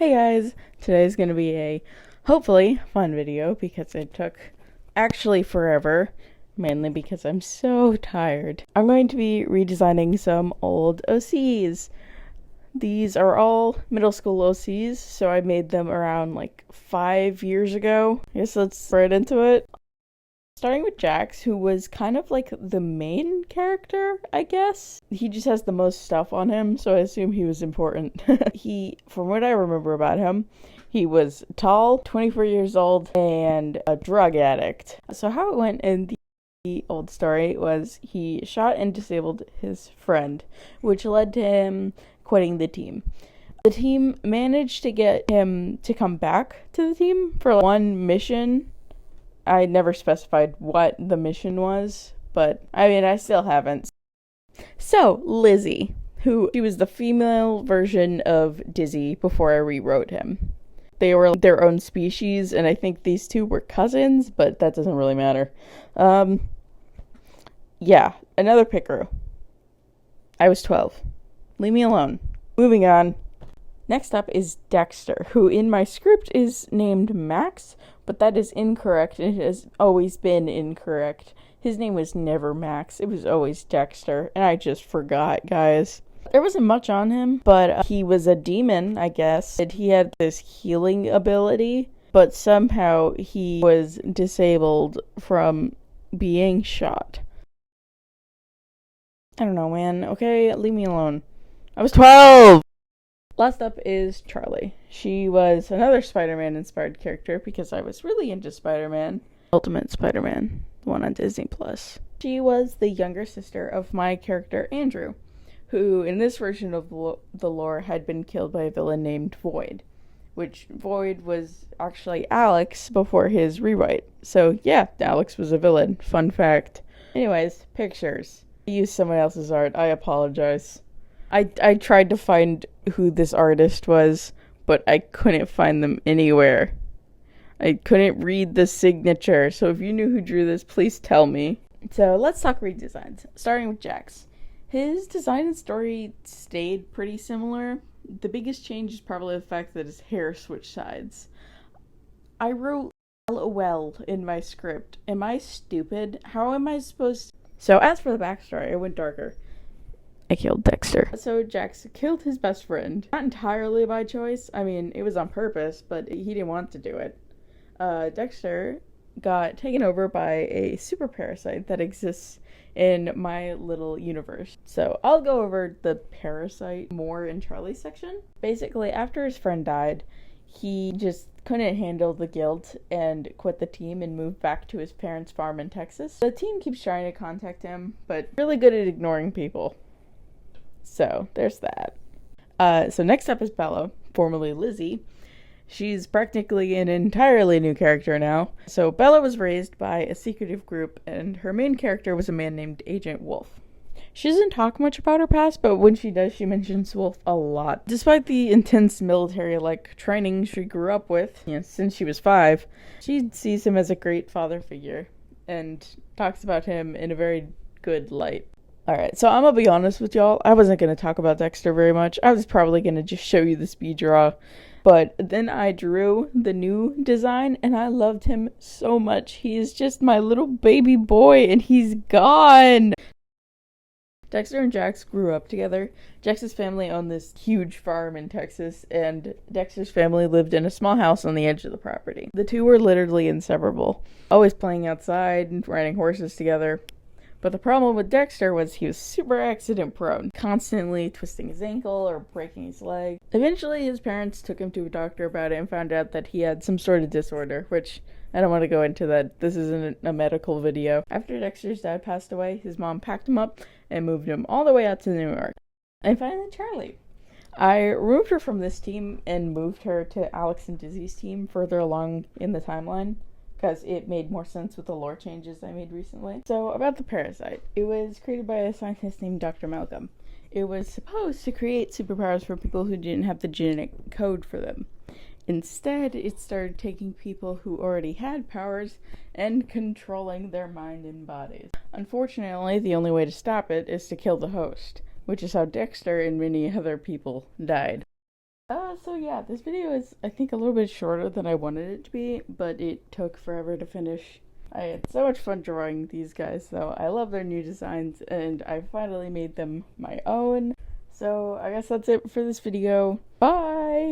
Hey guys, today's gonna be a hopefully fun video because it took actually forever, mainly because I'm so tired. I'm going to be redesigning some old OCs. These are all middle school OCs, so I made them around like 5 years ago. I guess let's right into it. Starting with Jax, who was kind of like the main character, I guess. He just has the most stuff on him, so I assume he was important. From what I remember about him, he was tall, 24 years old, and a drug addict. So how it went in the old story was he shot and disabled his friend, which led to him quitting the team. The team managed to get him to come back to the team for one mission. I never specified what the mission was, but I mean, I still haven't. So, Lizzie, she was the female version of Dizzy before I rewrote him. They were their own species, and I think these two were cousins, but that doesn't really matter. Yeah, another Picaro. I was 12. Leave me alone. Moving on. Next up is Dexter, who in my script is named Max, but that is incorrect. It has always been incorrect. His name was never Max. It was always Dexter, and I just forgot, guys. There wasn't much on him, but he was a demon, I guess. And he had this healing ability, but somehow he was disabled from being shot. I don't know, man. Okay, leave me alone. I was 12! Last up is Charlie. She was another Spider-Man inspired character because I was really into Spider-Man. Ultimate Spider-Man, the one on Disney+. She was the younger sister of my character Andrew, who in this version of the lore had been killed by a villain named Void, which Void was actually Alex before his rewrite. So yeah, Alex was a villain. Fun fact. Anyways, pictures. I used someone else's art. I apologize. I tried to find who this artist was, but I couldn't find them anywhere. I couldn't read the signature, so if you knew who drew this, please tell me. So let's talk redesigns, starting with Jax. His design and story stayed pretty similar. The biggest change is probably the fact that his hair switched sides. I wrote LOL in my script. Am I stupid? How am I supposed to... So as for the backstory, I went darker. I killed Dexter. So Jax killed his best friend. Not entirely by choice. I mean, it was on purpose, but he didn't want to do it. Dexter got taken over by a super parasite that exists in my little universe. So I'll go over the parasite more in Charlie's section. Basically, after his friend died, he just couldn't handle the guilt and quit the team and moved back to his parents' farm in Texas. The team keeps trying to contact him, but really good at ignoring people. So, there's that. So next up is Bella, formerly Lizzie. She's practically an entirely new character now. So Bella was raised by a secretive group, and her main character was a man named Agent Wolf. She doesn't talk much about her past, but when she does, she mentions Wolf a lot. Despite the intense military-like training she grew up with, since she was 5, she sees him as a great father figure, and talks about him in a very good light. Alright, so I'm gonna be honest with y'all. I wasn't gonna talk about Dexter very much. I was probably gonna just show you the speed draw. But then I drew the new design, and I loved him so much. He is just my little baby boy, and he's gone! Dexter and Jax grew up together. Jax's family owned this huge farm in Texas, and Dexter's family lived in a small house on the edge of the property. The two were literally inseparable, always playing outside and riding horses together. But the problem with Dexter was he was super accident prone, constantly twisting his ankle or breaking his leg. Eventually his parents took him to a doctor about it and found out that he had some sort of disorder, which I don't want to go into that. This isn't a medical video. After Dexter's dad passed away, his mom packed him up and moved him all the way out to New York. And finally Charlie. I removed her from this team and moved her to Alex and Dizzy's team further along in the timeline, because it made more sense with the lore changes I made recently. So, about the parasite. It was created by a scientist named Dr. Malcolm. It was supposed to create superpowers for people who didn't have the genetic code for them. Instead, it started taking people who already had powers and controlling their mind and bodies. Unfortunately, the only way to stop it is to kill the host, which is how Dexter and many other people died. So yeah, this video is, I think, a little bit shorter than I wanted it to be, but it took forever to finish. I had so much fun drawing these guys, though. I love their new designs, and I finally made them my own. So I guess that's it for this video. Bye!